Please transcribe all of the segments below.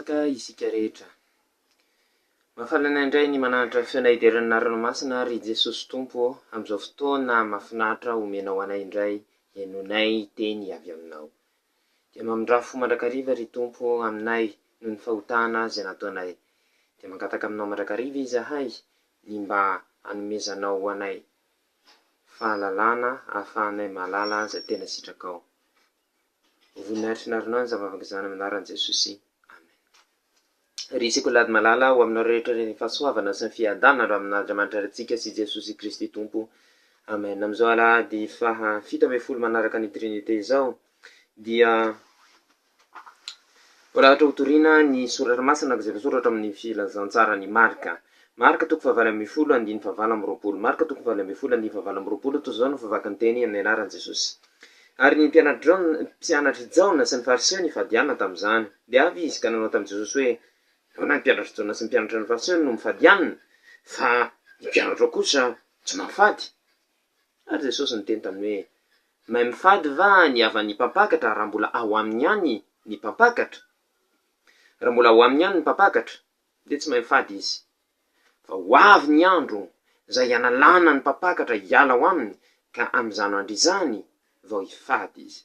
Tanteraka isika rehetra. Mafalana indray ny mananatra fianaideran'ny ranomasina ary Jesosy Tompo amin'izao fotoana mahafinaritra omenao anay indray henonay teny avy aminao. Dia mamindrafo mandrakariva ry Tompo aminay noho ny fahotana izay nataonay. Dia mangataka aminao mandrakariva izahay ny mba hanomezanao anay fahalalana ahafahanay mahalala izay tena sitrakao. Voninahitry narino ny zavavaky izany amin'ny anaran'i Jesosy. Ry sekolady malala ho aminao rehetra ny fahasoavana sy ny fiadanana ro amin'Andriamanitra antsika sy Jesosy Kristy Tompo. Amen. Amin'izao alahady fahafito ambin'ny folo manaraka ny Trinité izao dia voalahatra ho toriana ny soratra masina izay voasoratra amin'ny filazantsara ny Marka. Marka toko fahavalo ambin'ny folo andiny fahavalo amby roapolo. Marka toko fahavalo ambin'ny folo andiny fahavalo amby roapolo. Toy izao no favaky ny teny amin'ny anaran'i Jesosy. Ary ny mpianatry Jaona sy ny fariseo nifadiana tamin'izany. Dia avy izy ka nanao tamin'i Jesosy hoe: "Nahoana ny mpianatry Jaona sy ny mpianatra ny fariseo no mifadianina, fa ny mpianatra kosa tsy mafady?" Ary Jesosy niteny taminy hoe: "Mahay mifady va ny havan'ny mpampakatra raha mbola ao aminy ihany ny mpampakatra? Raha mbola ao aminy ihany ny mpampakatra, dia tsy mahay mifady izy. Fa ho avy ny andro izay analana ny mpampakatra hiala ao aminy, ka amin'izany andro izany vao hifady izy.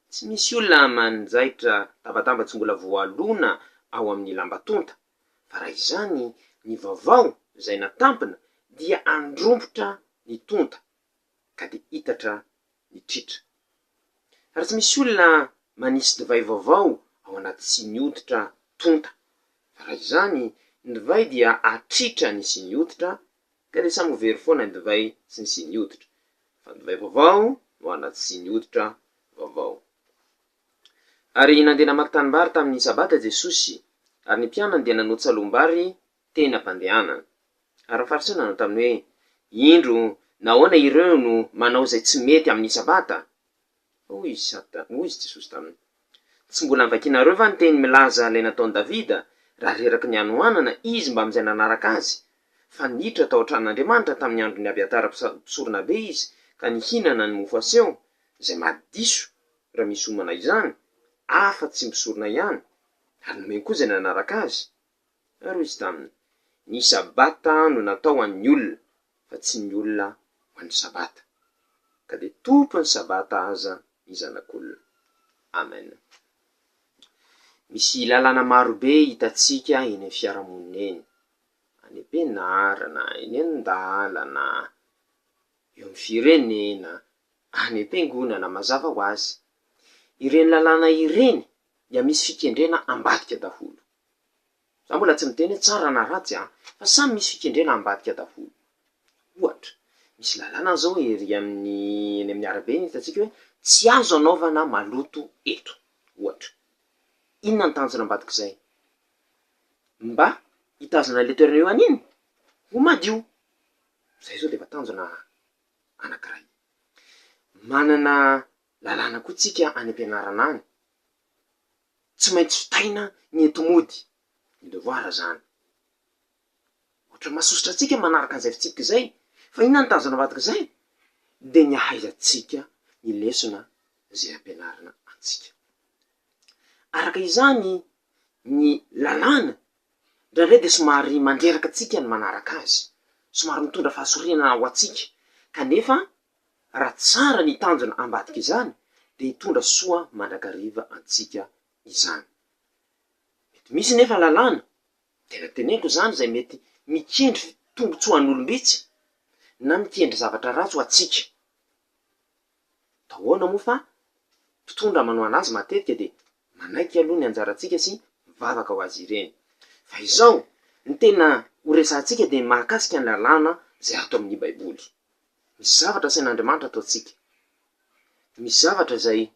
Tsy misy olona manjaitra tambatambatsy mbola voalona ao amin'ny lamba tonta, fa raha izany ny vaovao izay natampina dia andrombotra ny tonta ka dia hitatra ny tritra. Ary tsy misy olona manisy divay vaovao ao anaty siny hoditra tonta, fa raha izany ny divay dia atritra ny siny hoditra ka dia samy ho very foana ny divay sy ny siny hoditra. Fa ny divay vaovao no anaty siny hoditra vaovao." Ary nandeha namaky tanimbary tamin'ny sabata Jesosy, ary ny mpianany dia nanohy tsalom-bary teny am-pandehanana. Ary ny fariseo nanao taminy hoe: "Indro nahoana ireo no manao izay tsy mety amin'ny sabata?" Hoy izy Jesosy taminy: "Tsy mbola navakinareo va ny teny milaza ilay nataon'i Davida raha reraky ny hanohanana izy mba amin'izay nanaraka azy? Fa niditra tao an-tranon'Andriamanitra tamin'ny andron'ny Abiatara mpisorona be izy, ka nihinana ny mofo aseho izay madiso raha misy homana izany, afa-tsy misorona ihany, ary nomeny koa izay nanaraka azy." Ary hoy izy taminy: "Ny sabata no natao ho an'ny olona, fa tsy ny olona ho an'ny sabata. Ka dia tompon'ny sabata aza ny zanak'olona." Amen. Misy lalàna marobe hitantsika eny amin'ny fiarahamonina eny, any am-pianarana, eny an-dalana, eo amin'ny firenena, any am-piangonana mazava ho azy. Ireny lalàna ireny dia misy fikendrena ambadika daholo. Za mbola tsy miteny tsara na ratsy, fa samy misy fikendrena ambadika daholo. Ohatra, misy lalàna zao ery eny amin'ny arabe eny hitantsika hoe tsy azo anaovana maloto eto. Ohatra, inona ny tanjona ambadik'izay? Mba hitazona le toerana eo an'iny ho madio. Zay zao dia efa tanjona anankiray. Manana lalàna koa tsika any am-pianarana any. Tsy maintsy fitaina ny enti-mody, ny devoir zany. Ohatra mahasosotra antsika manaraka an'izay fitsipika izay, fa inona ny tanjona ambadik'izay? Dia ny ahaizantsika ny lesona izay ampianarina antsika. Araka izany ny lalàna indraindray dia somary mandreraka antsika ny manaraka azy, somary mitondra fahasorinana ho antsika, kanefa raha tsara ny tanjona ambadika izany dia hitondra soa mandrakariva antsika izany. Mety misy nefa lalàna, tena teneniko izany, izay mety mikendry tombotsoa an'olombitsy na mikendry zavatra ratsy ho antsika. Dahoana moa fa mpitondra manao anazy matetika dia manaiky aloha ny anjarantsika sy mivavaka ho azy ireny. Fa izao ny tena ho resantsika dia mahakasika ny lalàna izay ato amin'ny Baiboly. Misy zavatra sain'Andriamanitra ataontsika, misy zavatra izay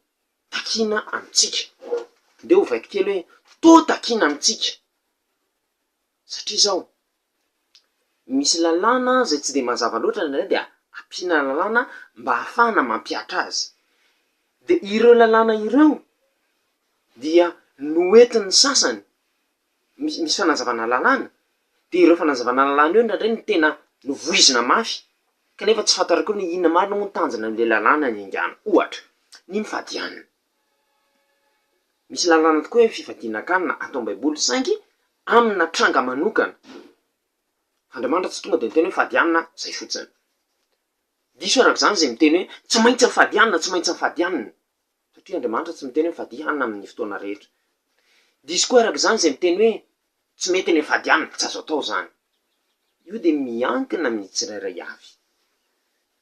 takiana amintsika. Ndeo ho vaiko kely hoe to takiana amintsika, satria izao misy lalàna izay tsy dia mazava loatra indray dia ampiana lalàna mba hahafahana mampiatra azy. Dia ireo lalàna ireo dia noentin'ny sasany, misy fanazavana lalàna, dia ireo fanazavana lalàna io indraindray ny tena novoizina mafy, kanefa tsy fantarako ny inona marina moa ny tanjona amin'ilay lalàna ny aingana. Ohatra, ny mifadianana. Misy lalàna tokoa hoe fifadian-kanina atao am-baiboly saingy amina tranga manokana. Andriamanitra tsy tonga de miteny hoe fadianina zay fotsiny. Diso araka zany zay miteny hoe tsy maintsy mifadianina, tsy maintsy mifadianina. Satria Andriamanitra tsy miteny hoe fadianina amin'ny fotoana rehetra. Diso koa araka zany zay miteny hoe tsy mety ny fadianina, tsy azo atao zany. Io de miankina amin'ny tsirairay avy.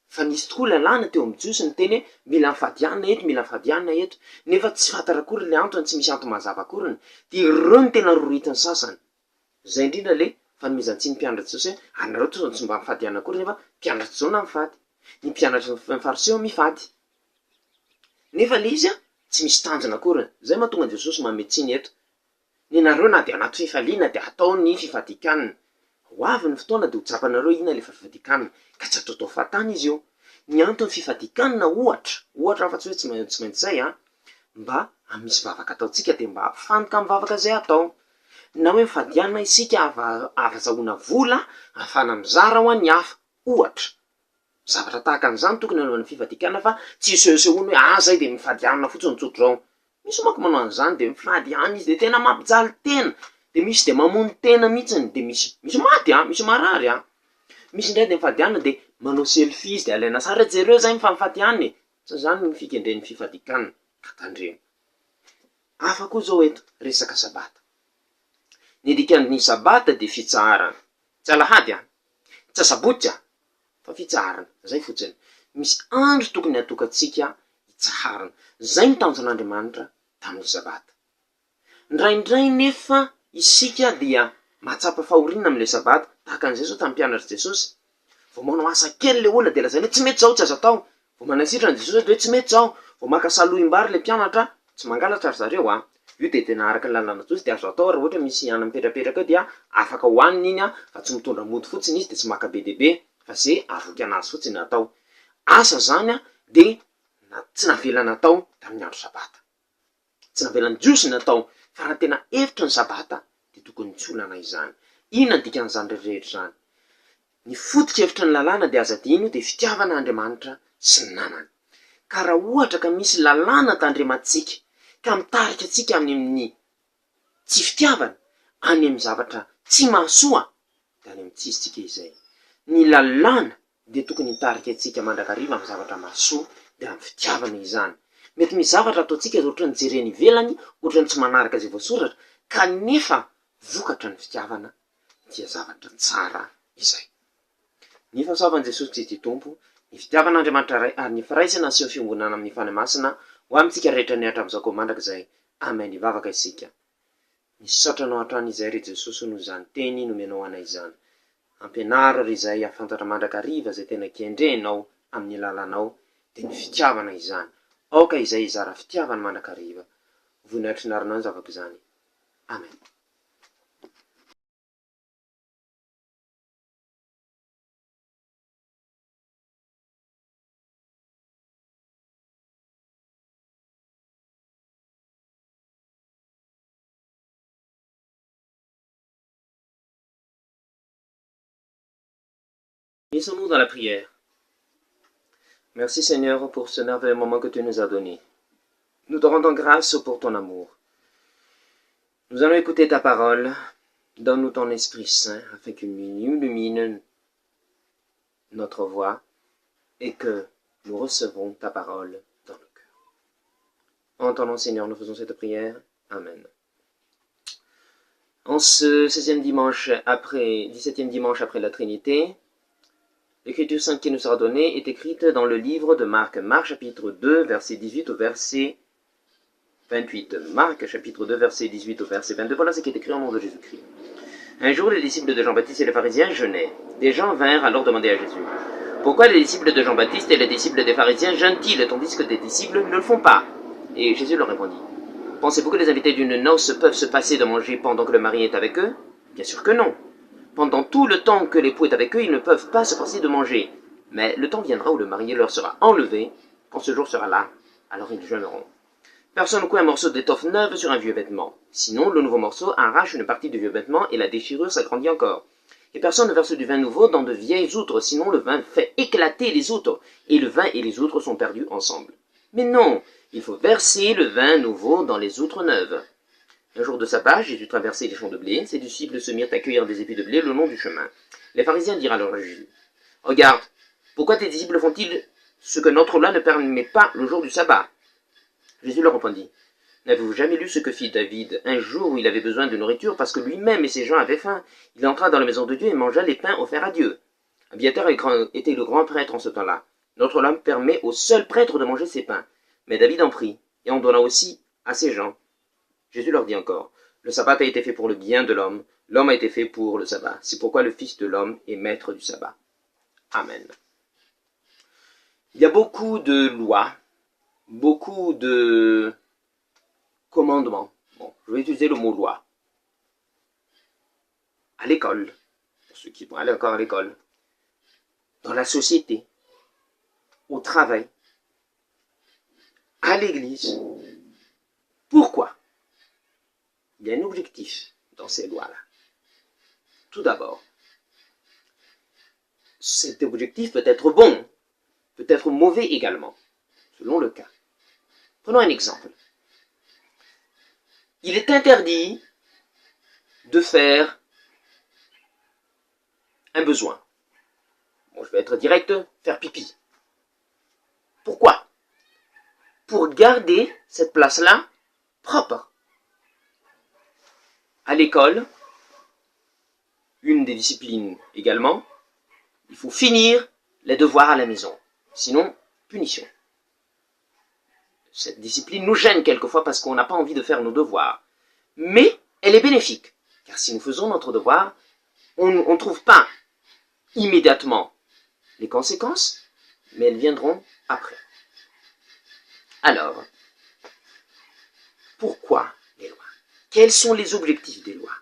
Fa nisy tokoa lalàna teo amin'ny Jiosy miteny hoe mila mifadianina eto, mila mifadianina eto, nefa tsy fantatra akory le antony, tsy misy antony mazava akory. De ireo no tena roritiny sasany. Zay indrindra le fanomezan-tsiny mpianatra Jiosy hoe anareo to tsy mba mifadianina akory nefa mpianatra zao na mifady. Ny mpianatra ny fariseo mifady. Nefa le izy tsy misy tanjona akory. Zay mahatonga Jesosy mametsiny eto. Ny nareo na de anaty fifaliana de atao ny fifadikanina. Ho avy ny fotoana de ho tsapanareo ina le fifadikanina, ka tsy atao fahatany izy io. Ny antony fifadikanina ohatra fa tsy hoe tsy maintsy zay mba misy vavaka ataotsika de mba afantoka amin'ny vavaka zay atao. Na hoe mifadianina isika ahazahoana vola ahafana mizara ho an'ny hafa. Ohatra. Zavatra tahaka an'izany tokony anaovana fifadikanina fa tsy isehosehoana hoe zay de mifadianina fotsiny tsotro zao. Misy manko manao an'izany de mifady any izy de tena mampijaly tena. De misy de mamono tena mihitsiny de misy maty misy marary Misy indray de mifadianina de manao selfie izy de alaina sary jereo zay mifamifadianina. Tsy zany ny fikendren'ny fifadikanina ka tandremo. Hafa koa zao eto resaka sabata. Ny dikan'ny sabata de fitsarana. Tsy alahady tsy asabotsy fa fitsarana. Zay fotsiny. Misy andro tokony atokantsika hitsarana. Zay ny tanjon'Andriamanitra tamin'ny sabata. Ndraindray nefa isika dia mahatsapa fahoriana amin'le sabata, tahaka an'izay zao tamin'ny mpianatra Jesosy. Vao manao asa kely le olona de lazany hoe tsy mety zao, tsy azo atao. Vao manasitrana Jesosy hoe tsy mety zao. Vao maka salohim-bary le mpianatra, tsy mangalatra ry zareo Io de tena araka ny lalàna Jesosy de azo atao raha ohatra misy ana mipetrapetraka eo dia afaka hoanina iny fa tsy mitondra mody fotsiny izy de tsy maka be deabe fa zay avoky anazy fotsiny atao. Asa zany de tsy navelana atao tamin'ny andro sabata. Tsy navelany Jiosy natao. Fa raha tena hevitra ny sabata de tokony tsy olana izany. Inona dikan'izany rehetra zany? Ny foto-kevitra ny lalàna de aza adino de fitiavana Andriamanitra sy ny namany. Ka raha ohatra ka misy lalàna tandremantsika ka mitarika atsika amin'ny tsy fitiavana, any amin'ny zavatra tsy mahasoa, de any amin'ny tsy izy tsika izay. Ny lalàna de tokony hitarika atsika mandrakariva amin'ny zavatra mahasoa de amin'ny fitiavana izany. Mety misy zavatra ataotsika ohatran'ny jereny ivelany, ohatran'ny tsy manaraka zay voasoratra, kanefa vokatra ny fitiavana dia zavatra tsara izay. Ny fahasoavan'i Jesosy Kristy Tompo, ny fitiavan'Andriamanitra ray ary ny firaisana sy ny fiangonana amin'ny fanamasina ho amintsika rehetra ny hatramin'izao koa mandrakizay. Amen. Ivavaka isika. Nisotranao hatrany izay ry Jesosy no izany teny nomenao anay izany. Ampianaro ry izay afantatra mandrakariva zay tena kendrenao amin'ny lalanao de ny fitiavana izany. Aoka izay izara fitiavana mandrakariva. Voninahitry ny arinao ny zavako izany. Amen. Unissons-nous dans la prière. Merci Seigneur pour ce merveilleux moment que tu nous as donné. Nous te rendons grâce pour ton amour. Nous allons écouter ta parole. Donne-nous ton Esprit Saint afin qu'il illumine notre voix et que nous recevons ta parole dans nos cœurs. En ton nom Seigneur, nous faisons cette prière. Amen. En ce 17e dimanche après la Trinité, l'Écriture sainte qui nous sera donnée est écrite dans le livre de Marc. Marc chapitre 2, verset 18 au verset 28. Marc chapitre 2, verset 18 au verset 22. Voilà ce qui est écrit au nom de Jésus-Christ. Un jour, les disciples de Jean-Baptiste et les pharisiens jeûnaient. Des gens vinrent alors demander à Jésus: pourquoi les disciples de Jean-Baptiste et les disciples des pharisiens jeûnent-ils tandis que des disciples ne le font pas? Et Jésus leur répondit: pensez-vous que les invités d'une noce peuvent se passer de manger pendant que le mari est avec eux? Bien sûr que non. Pendant tout le temps que l'époux est avec eux, ils ne peuvent pas se passer de manger. Mais le temps viendra où le marié leur sera enlevé. Quand ce jour sera là, alors ils jeûneront. Personne ne coud un morceau d'étoffe neuve sur un vieux vêtement. Sinon, le nouveau morceau arrache une partie du vieux vêtement et la déchirure s'agrandit encore. Et personne ne verse du vin nouveau dans de vieilles outres, sinon le vin fait éclater les outres, et le vin et les outres sont perdus ensemble. Mais non, Il faut verser le vin nouveau dans les outres neuves. Un jour de sabbat, Jésus traversait les champs de blé. Ses disciples se mirent à cueillir des épis de blé le long du chemin. Les pharisiens dirent alors à Jésus, « Regarde, pourquoi tes disciples font-ils ce que notre loi ne permet pas le jour du sabbat ?» Jésus leur répondit, « N'avez-vous jamais lu ce que fit David un jour où il avait besoin de nourriture parce que lui-même et ses gens avaient faim? Il entra dans la maison de Dieu et mangea les pains offerts à Dieu. Abiatar était le grand prêtre en ce temps-là. Notre loi permet au seul prêtre de manger ses pains. Mais David en prit et en donna aussi à ses gens. » Jésus leur dit encore, « Le sabbat a été fait pour le bien de l'homme, l'homme a été fait pour le sabbat. C'est pourquoi le Fils de l'homme est maître du sabbat. » Amen. Il y a beaucoup de lois, beaucoup de commandements. Bon, je vais utiliser le mot loi. À l'école, pour ceux qui vont aller encore à l'école, dans la société, au travail, à l'église. Pourquoi? Il y a un objectif dans ces lois-là. Tout d'abord, cet objectif peut être bon, peut être mauvais également, selon le cas. Prenons un exemple. Il est interdit de faire un besoin. Bon, je vais être direct, faire pipi. Pourquoi? Pour garder cette place-là propre. À l'école, une des disciplines également, il faut finir les devoirs à la maison. Sinon, punition. Cette discipline nous gêne quelquefois parce qu'on n'a pas envie de faire nos devoirs. Mais elle est bénéfique. Car si nous faisons notre devoir, on ne trouve pas immédiatement les conséquences, mais elles viendront après. Alors, pourquoi les lois? Quels sont les objectifs des lois?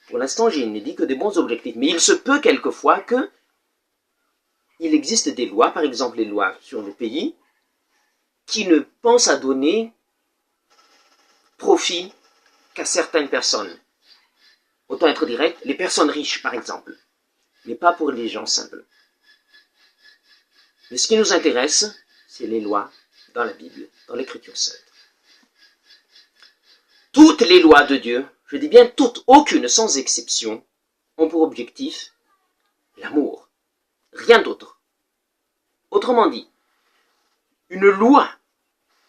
Pour l'instant, je n'ai dit que des bons objectifs, mais il se peut quelquefois que il existe des lois, par exemple les lois sur le pays, qui ne pensent à donner profit qu'à certaines personnes. Autant être direct, les personnes riches, par exemple, mais pas pour les gens simples. Mais ce qui nous intéresse, c'est les lois dans la Bible, dans l'Écriture sainte. Toutes les lois de Dieu, je dis bien toutes, aucune sans exception, ont pour objectif l'amour. Rien d'autre. Autrement dit, une loi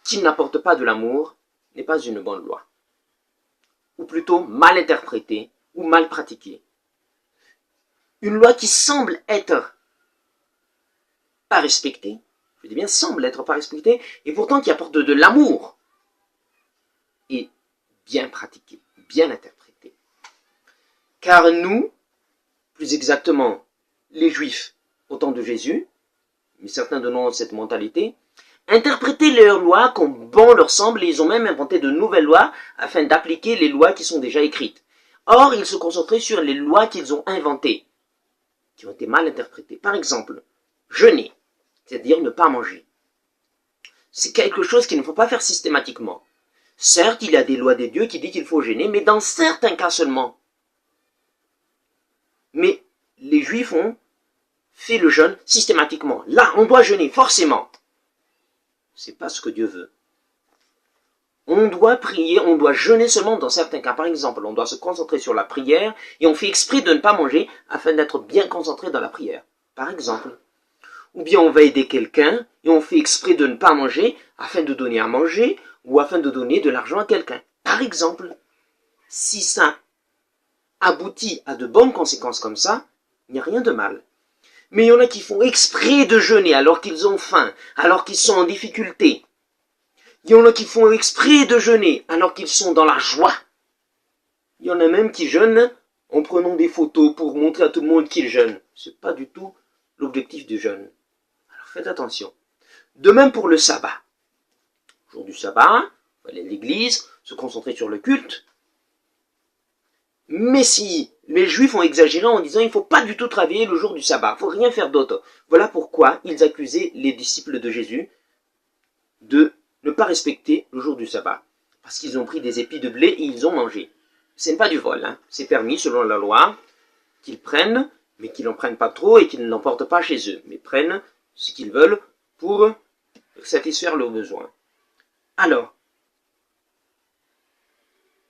qui n'apporte pas de l'amour n'est pas une bonne loi. Ou plutôt mal interprétée ou mal pratiquée. Une loi qui semble être pas respectée, je dis bien semble être pas respectée, et pourtant qui apporte de l'amour, et bien pratiquée, bien interprétée. Car nous, plus exactement les Juifs au temps de Jésus, mais certains de nous ont cette mentalité, interprétaient leurs lois comme bon leur semble, et ils ont même inventé de nouvelles lois afin d'appliquer les lois qui sont déjà écrites. Or, ils se concentraient sur les lois qu'ils ont inventées, qui ont été mal interprétées. Par exemple, jeûner, c'est-à-dire ne pas manger. C'est quelque chose qu'il ne faut pas faire systématiquement. Certes, il y a des lois des dieux qui disent qu'il faut jeûner, mais dans certains cas seulement. Mais les Juifs ont fait le jeûne systématiquement. Là, on doit jeûner, forcément. C'est pas ce que Dieu veut. On doit prier, on doit jeûner seulement dans certains cas. Par exemple, on doit se concentrer sur la prière et on fait exprès de ne pas manger afin d'être bien concentré dans la prière. Par exemple. Ou bien on va aider quelqu'un et on fait exprès de ne pas manger afin de donner à manger ou afin de donner de l'argent à quelqu'un. Par exemple, si ça aboutit à de bonnes conséquences comme ça, il n'y a rien de mal. Mais il y en a qui font exprès de jeûner alors qu'ils ont faim, alors qu'ils sont en difficulté. Il y en a qui font exprès de jeûner alors qu'ils sont dans la joie. Il y en a même qui jeûnent en prenant des photos pour montrer à tout le monde qu'ils jeûnent. C'est pas du tout l'objectif du jeûne. Alors faites attention. De même pour le sabbat. Jour du sabbat, on va aller à l'église, se concentrer sur le culte. Mais si les Juifs ont exagéré en disant il ne faut pas du tout travailler le jour du sabbat, il ne faut rien faire d'autre. Voilà pourquoi ils accusaient les disciples de Jésus de ne pas respecter le jour du sabbat. Parce qu'ils ont pris des épis de blé et ils ont mangé. Ce n'est pas du vol, hein. C'est permis selon la loi qu'ils prennent, mais qu'ils n'en prennent pas trop et qu'ils n'emportent pas chez eux, mais prennent ce qu'ils veulent pour satisfaire leurs besoins. Alors,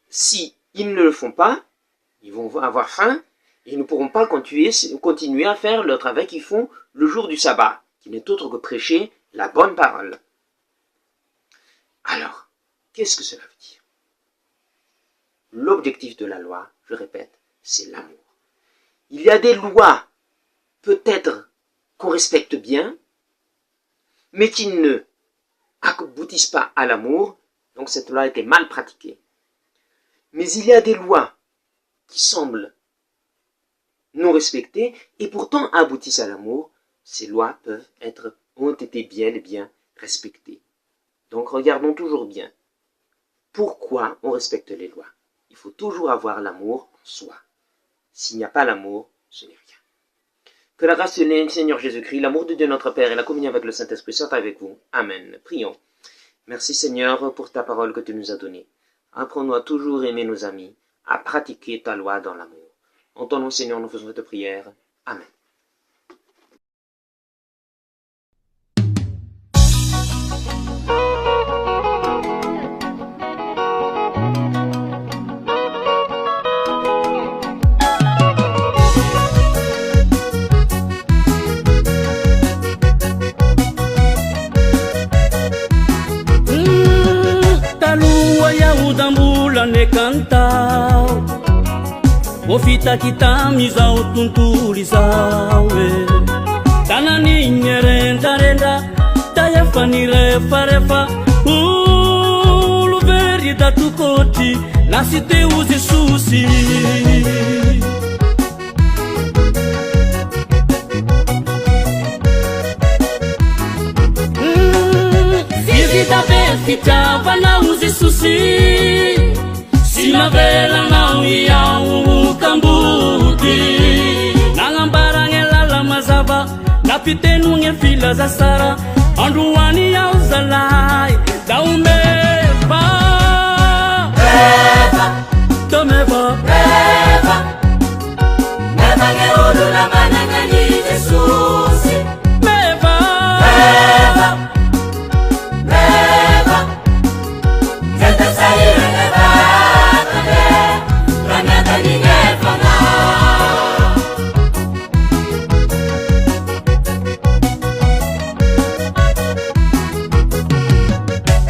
si ils ne le font pas, ils vont avoir faim et ils ne pourront pas continuer à faire le travail qu'ils font le jour du sabbat, qui n'est autre que prêcher la bonne parole. Alors, qu'est-ce que cela veut dire? L'objectif de la loi, je répète, c'est l'amour. Il y a des lois, peut-être qu'on respecte bien, mais qui ne aboutissent pas à l'amour, donc cette loi a été mal pratiquée. Mais il y a des lois qui semblent non respectées et pourtant aboutissent à l'amour. Ces lois ont été bien respectées. Donc regardons toujours bien pourquoi on respecte les lois. Il faut toujours avoir l'amour en soi. S'il n'y a pas l'amour, ce n'est rien. Que la grâce du Seigneur Jésus-Christ, l'amour de Dieu notre Père et la communion avec le Saint-Esprit soient avec vous. Amen. Prions. Merci Seigneur pour ta parole que tu nous as donnée. Apprends-nous à toujours aimer nos amis, à pratiquer ta loi dans l'amour. En ton nom Seigneur, nous faisons cette prière. Amen. Nekantao Ofita kitami zao tuntuli zao Tanani nyerenda Tayefa ni refa Uluveri datukoti Nasite uzi susi Visita befita Vana uzi susi Sina vela na uya ukambuti Nangambara ngelala mazaba Napitenu ngefila za sara Anduwani ya uzalai Daumeba Beba Tomeba Beba Beba ngeulu la mananga ni Jesusi Beba Beba Beba Zeta sayira neba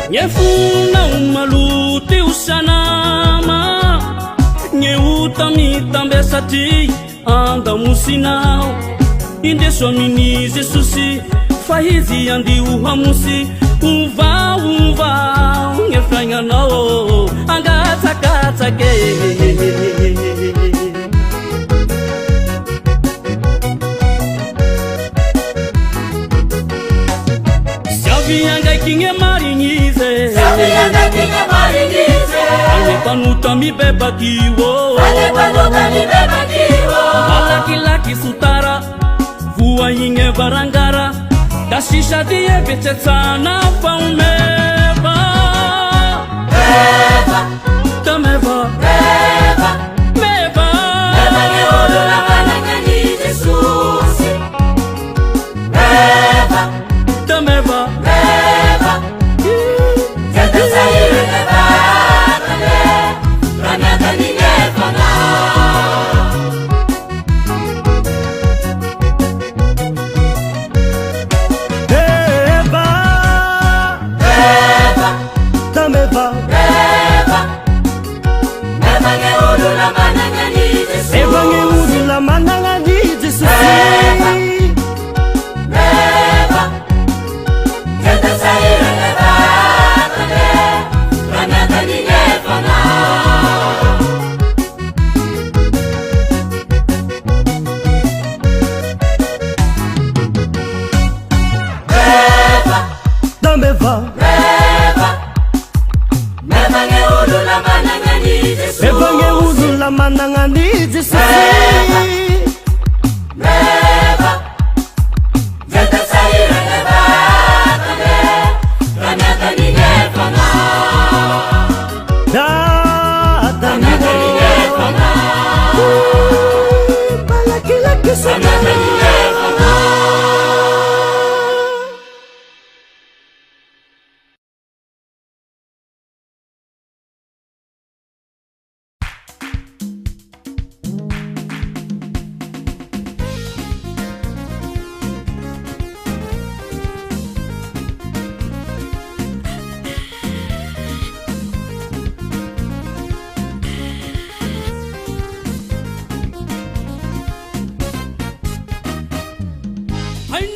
Nyefuna umaluti usanama Nyeuta mitambesati anda musinao Inde sominize susi Fahizi andi uhamusi Uva Ngefanya nao Angata ke Savianga kinge maringize Ane panuta mi beba kiwo Laki sutara Vua inge barangara Dashisha diye betetsana paumeba Beba Tameba Beba Beba Beba ngeulu la mananga ni Jesusi Beba Tameba Beba Zeta sayire neba Ranaka ni nefana Beba Beba Tameba Beba Beba ngeulu la mananga ni Jesusi Beba ngeulu la mananga ni Jesusi Beba Zeta sayire neba Ranaka ni nefana Beba Tameba Beba Beba ngeulu la mananga ni Jesusi Beba ngeulu la mananga ni Jesusi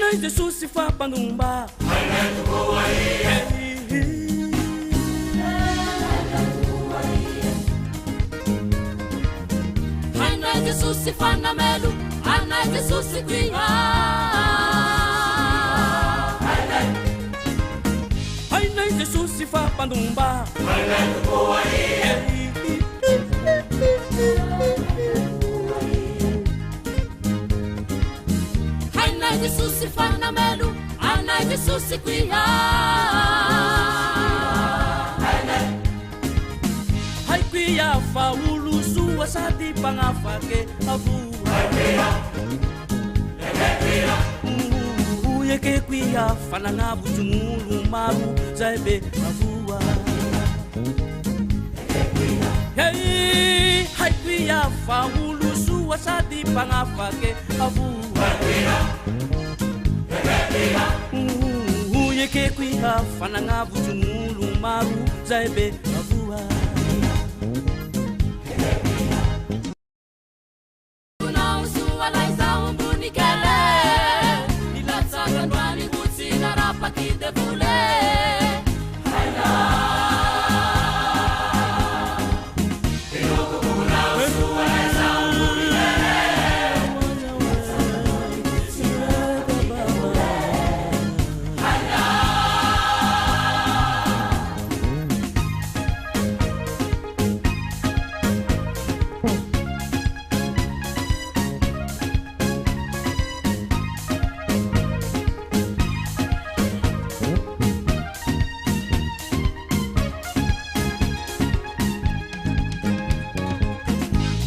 hainay Jesosy fampandomba hainay Jesosy fanamelo anay Jesosy kuiha hainay Jesosy fampandomba hainay Jesosy fanamelo anay Jesosy kuiha hay kuiha fa ulu sua sadi pangafake avua yeke kuiha fanana bujungulu maru zaibe avua hey hay kuiha fa ulu sua sadi pangafake avua yeke kuiha fanana bujungulu maru zaibe avua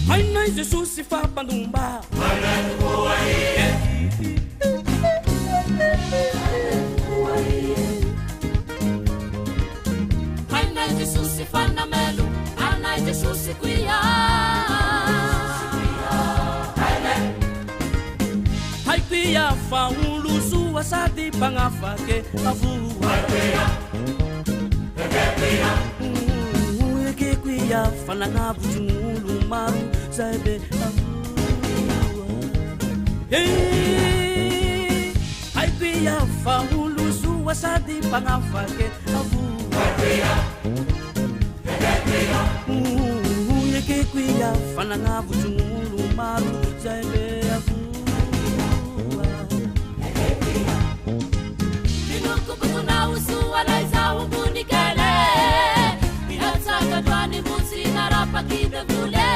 hainay Jesosy fampandomba hainay Jesosy fanamelo anay Jesosy kuiha hay kuiha fa ulu sua sady pagnafake avua yeke kuiha fanana bujungulu maru zaibe avua hay kuiha fa ulu sua sady pagnafake avua yeke kuiha fanana bujungulu maru zaibe avua minuko butuna usua laisa umunikele bihataka dwani musi narapakide vule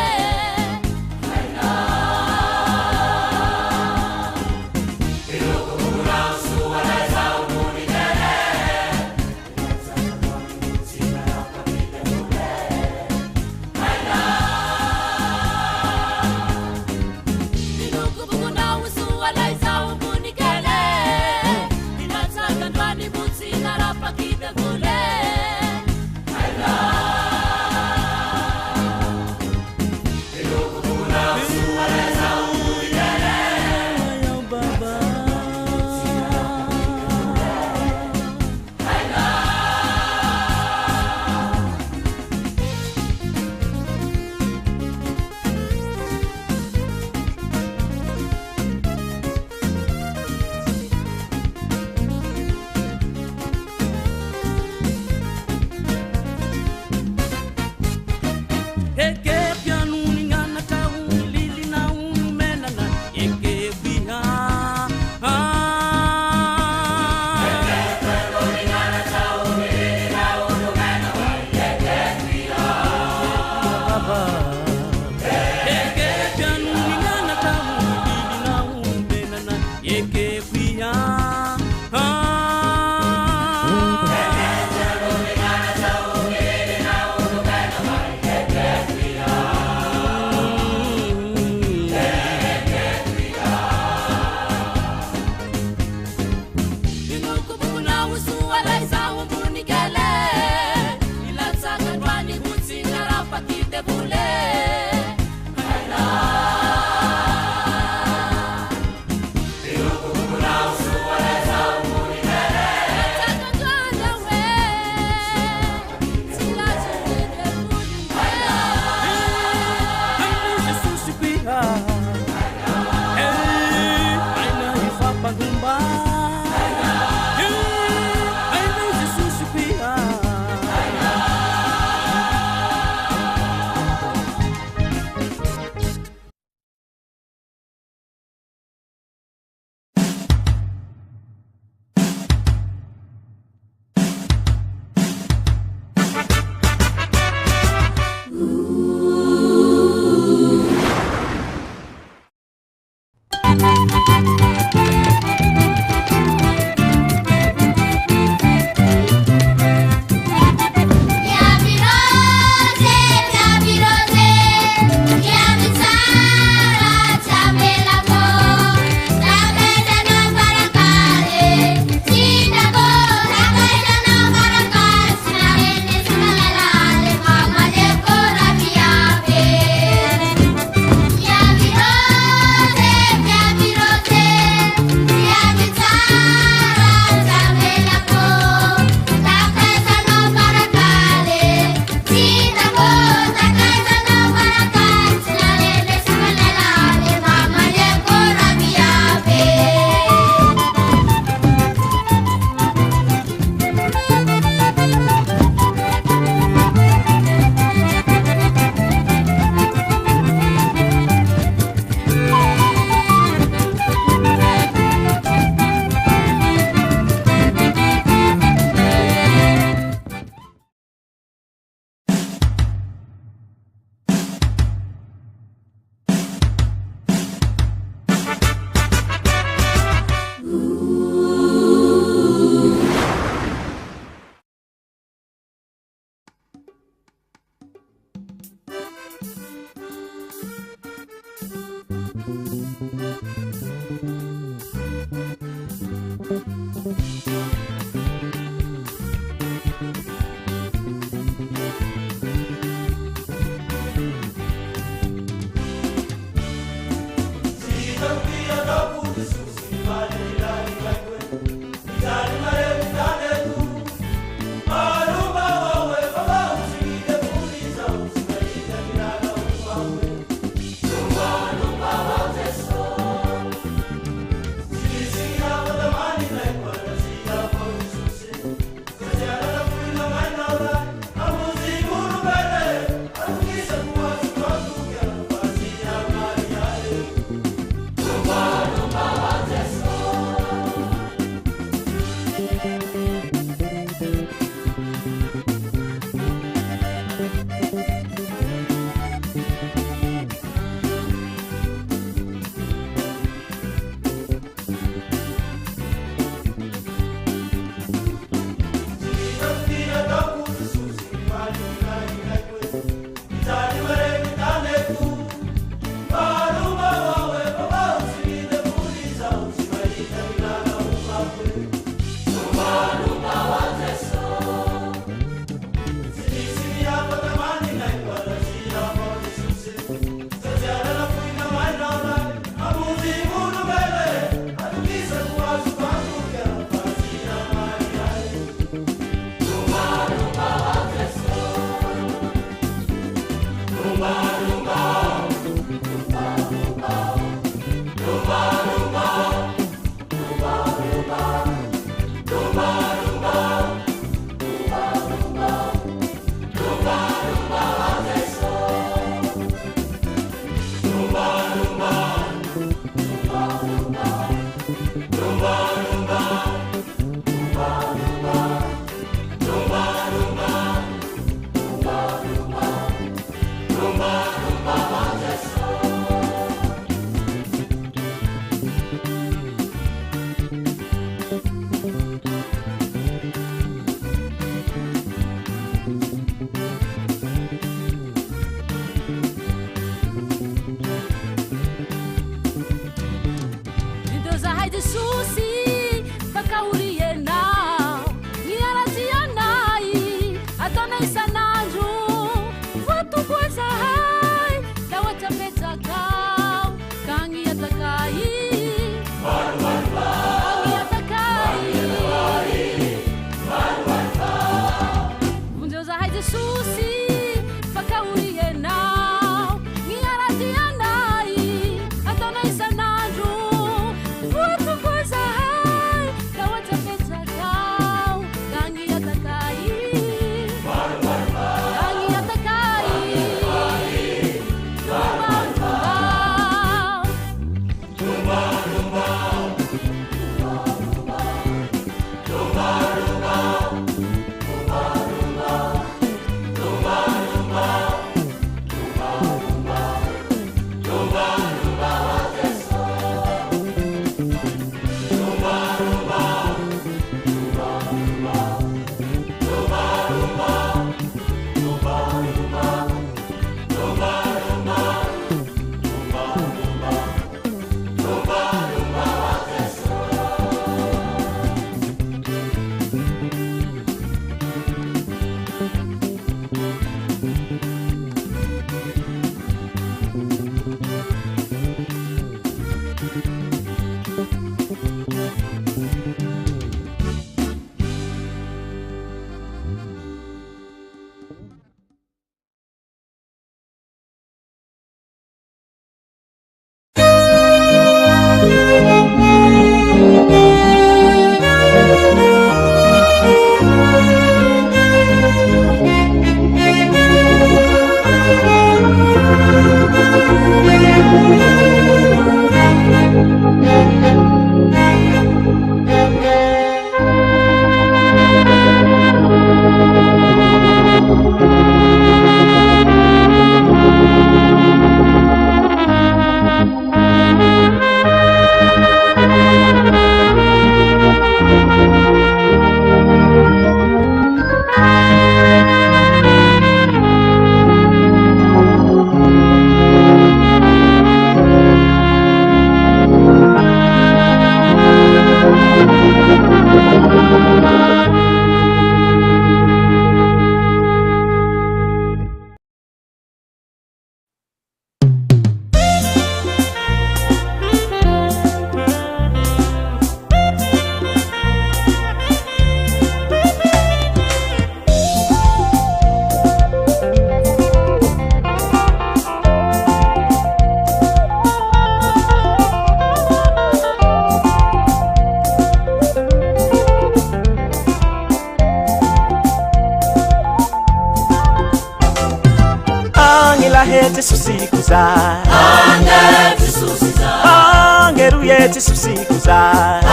Angelahe susikuza Ange tisusiza Angeruye tisusiza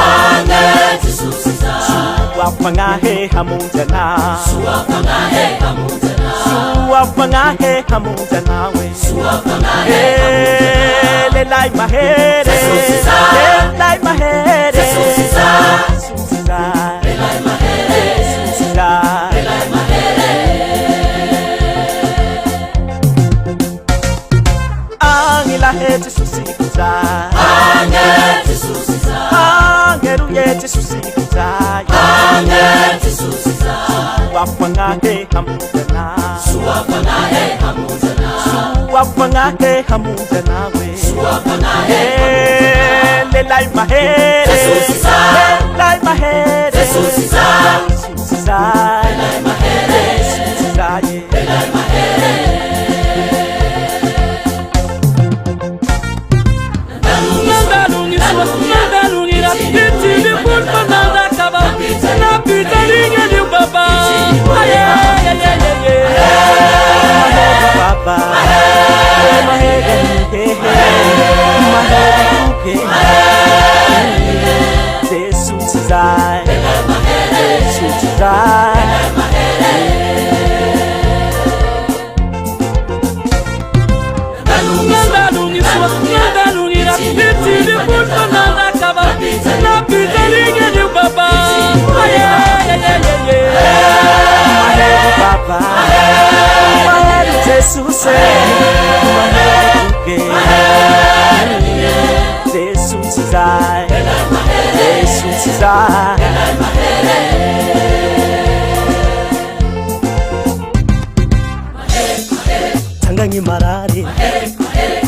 Ange tisusiza Suwapangahe hamunjana Suwapangahe hamunjana Suwapangahe hamunjana we Suwapangahe hamunjana Lelai mahere Tisusiza Lelai mahere Tisusiza Tisusiza Lelai mahere Tisusiza Lelai mahere Angelahe tisusiza Ange tisusiza Angeruye tisusiza Ange tisusiza Suwapangahe hamunjana Suwapangahe hamunjana Suwapangahe hamunjana we Suwapangahe Lelai mahere Tisusiza Lelai mahere Tisusiza Tisusiza Lelai mahere Tisusiza Lelai mahere Jesus, I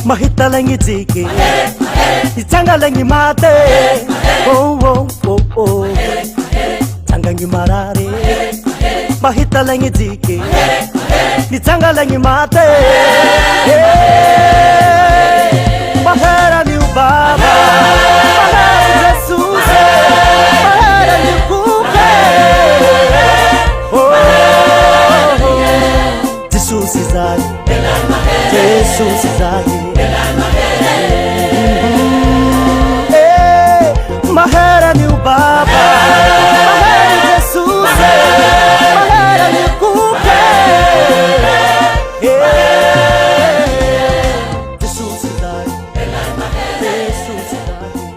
mahita lang ijiki ichanga lang imate oh oh oh oh changa ngimarare mahita lang ijiki ichanga lang imate mahera ni ubaba mahera Jesus mahera ni kupe oh Jesus izali Jesus izali mahera ni ubaba mahera Jesus mahera ni kupe Jesus izali Jesus izali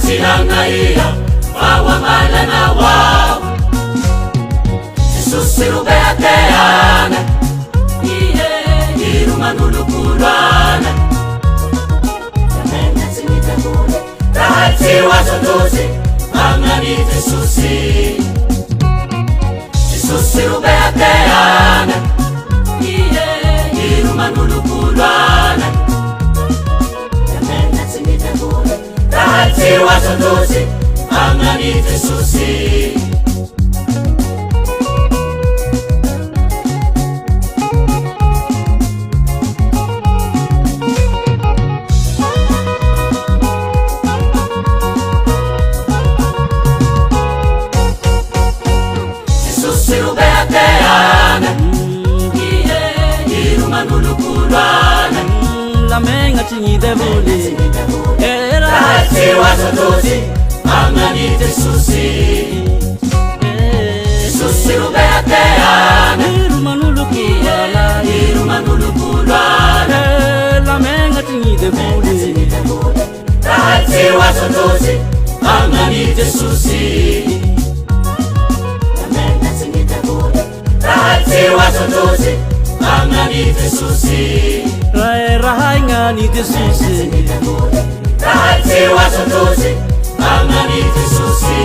Sinangaya, Pawamala na wow. Jesosy robeateana iroman'olokoloana amenatsy ny tanora raha tsy hoazondrozy magnany Jesosy Jesosy robeateana iroman'olokoloana amenatsy ny tanora raha tsy hoazondrozy magnany Jesosy Mengatsy ny devoly raha tsy hoazondrozy magnany Jesosy Jesosy robeateana iroman'olokoloana la mengatsy ny devoly raha tsy hoazondrozy magnany Jesosy raha tsy hoazondrozy magnany Jesosy rahaigna ny Jesosy raha tsy hoazondrozy magnany Jesosy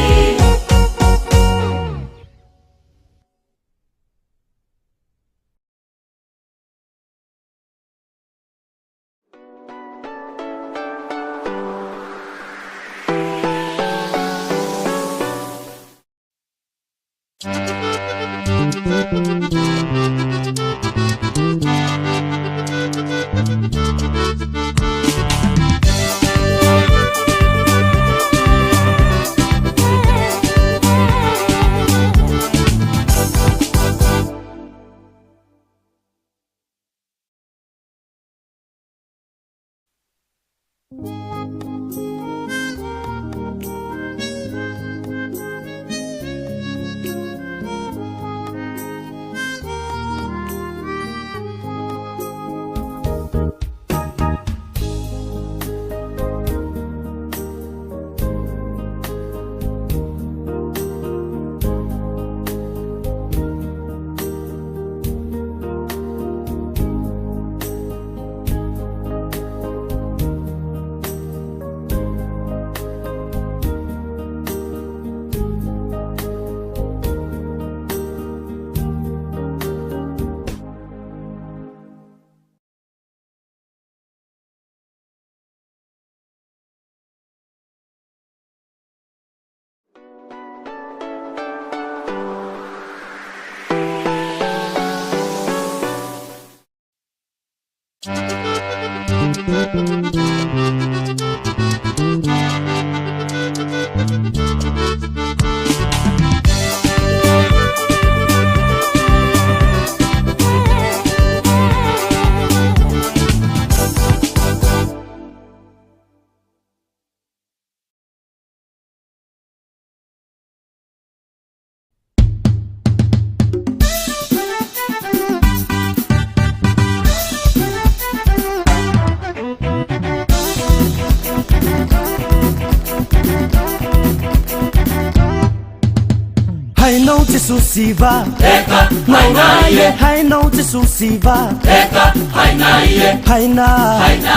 Hainao Jesosy va eka hainaie hainao Jesosy va eka hainaie haina haina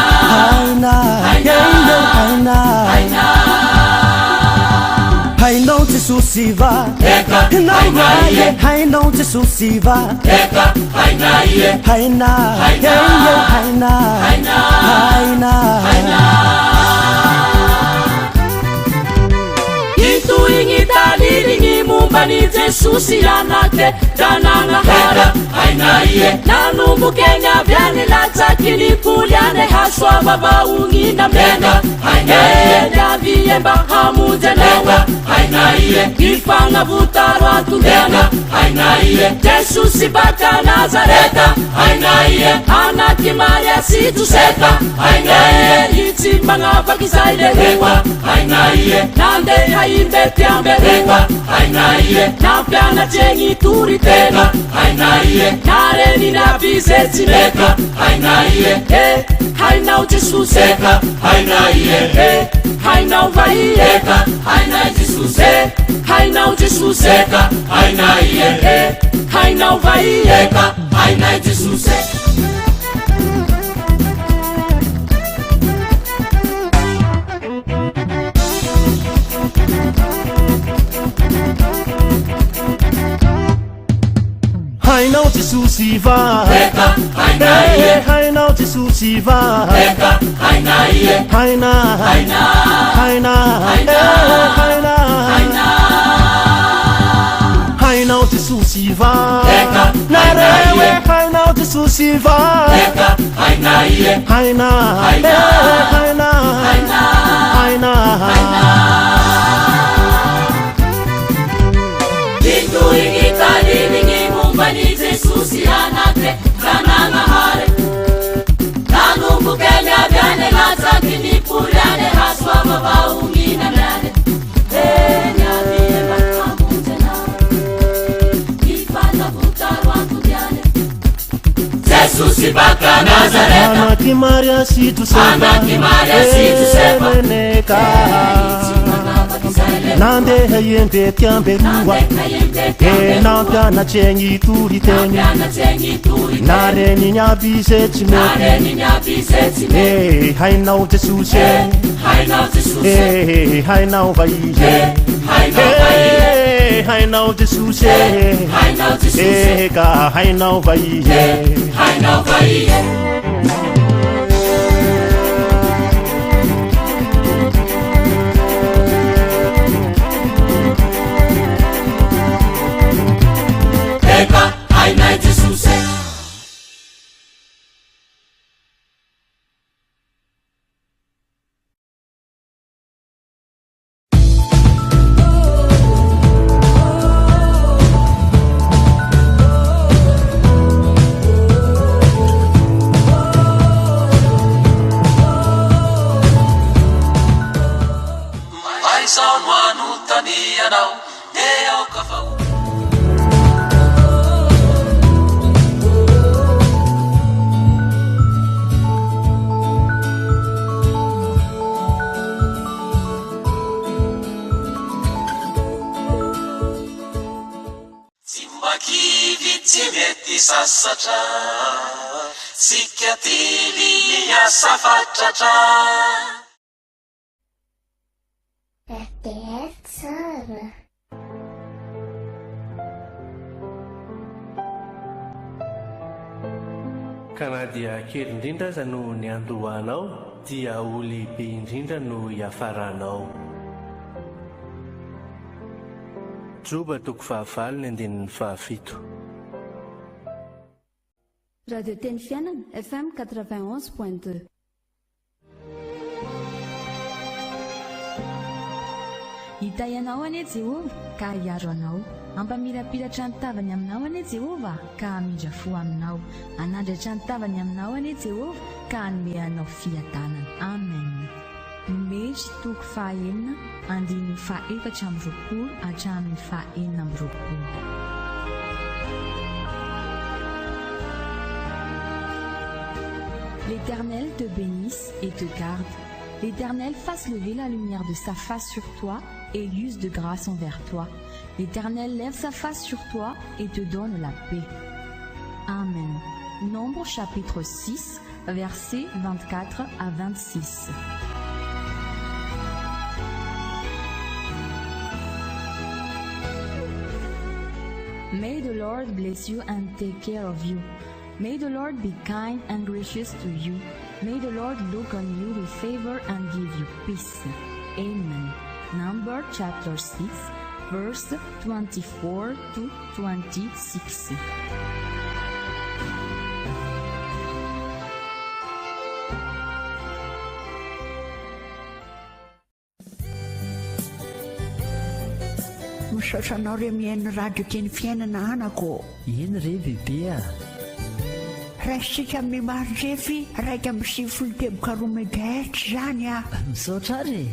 haina haina hainao Jesosy va eka hainaie hainao Jesosy va eka hainaie haina haina haina Ituingitadiri mumbani Jesosy anake tanana hara hainaie nanumbu Kenya vyani latakini kuliane haswa baba ungina mena hainaie Daviemba hamuje lewa hainaie Kifanga vutarwa tundena hainaie Jesosy baka Nazareta hainaie Anaki Maria situseka hainaie Itimanga bakisaide eka hainaie Nande haimbe tiambe eka hainaie Nampyana chengi turi tena hainaie Nareni na bizeti eka hainaie hainao Jesosy eka hainaie hainao vai eka hainaie Jesosy hainao Jesosy eka hainaie hainao vai eka hainay Jesosy hainao Jesosy va eka hainay hainao Jesosy va eka hainay haina haina haina haina hainao Jesosy va eka narewe hainao Jesosy va eka hainay haina haina haina Bani Jesosy anate kananahare nanumbukenya byane lazakini puryane haswa babaungina nane nyabie bakamutena ifata kutarwantu byane Jesosy baka Nazareta anaki Maria situ seba neka nande hayende tiamberua nampia na chenyi turi teni nare ni nyabise chimeki hainao Jesosy hainao vaiye hainao Jesosy ka hainao vaiye eka hainay Jesosy maisao manotany anao de aoka fao Tsy mety sasatra sika tily asa fatratra RTL tsara kana dia kely indrindra aza no ny andohanao dia ho lehibe indrindra no hiafaranao Joba toko fahavalo ny andinin'ny fahafito Radio Teny Fiainana FM 91.2 Hita ianao anie Jehova ka hiaro anao ampamirapiratra ny tavany aminao anie Jehova ka hamindra fo aminao anandratra ny tavany aminao anie Jehova ka hanome anao fiadanana amen Numeri toko fahaenina andininy fahaefatra amby roapolo hatramin'ny fahaenina amby roapolo L'Éternel te bénisse et te garde. L'Éternel fasse lever la lumière de sa face sur toi et use de grâce envers toi. L'Éternel lève sa face sur toi et te donne la paix. Amen. Nombre chapitre 6, versets 24 à 26. May the Lord bless you and take care of you. May the Lord be kind and gracious to you. May the Lord look on you with favor and give you peace. Amen. Number chapter 6, verse 24 to 26. Misaotra anao re mihaino radio Teny Fiainana anako. Iny re bebea raisitsika amin'ny marify raika amin'ny 7 teboka 2 megahertz zany a. misaotra re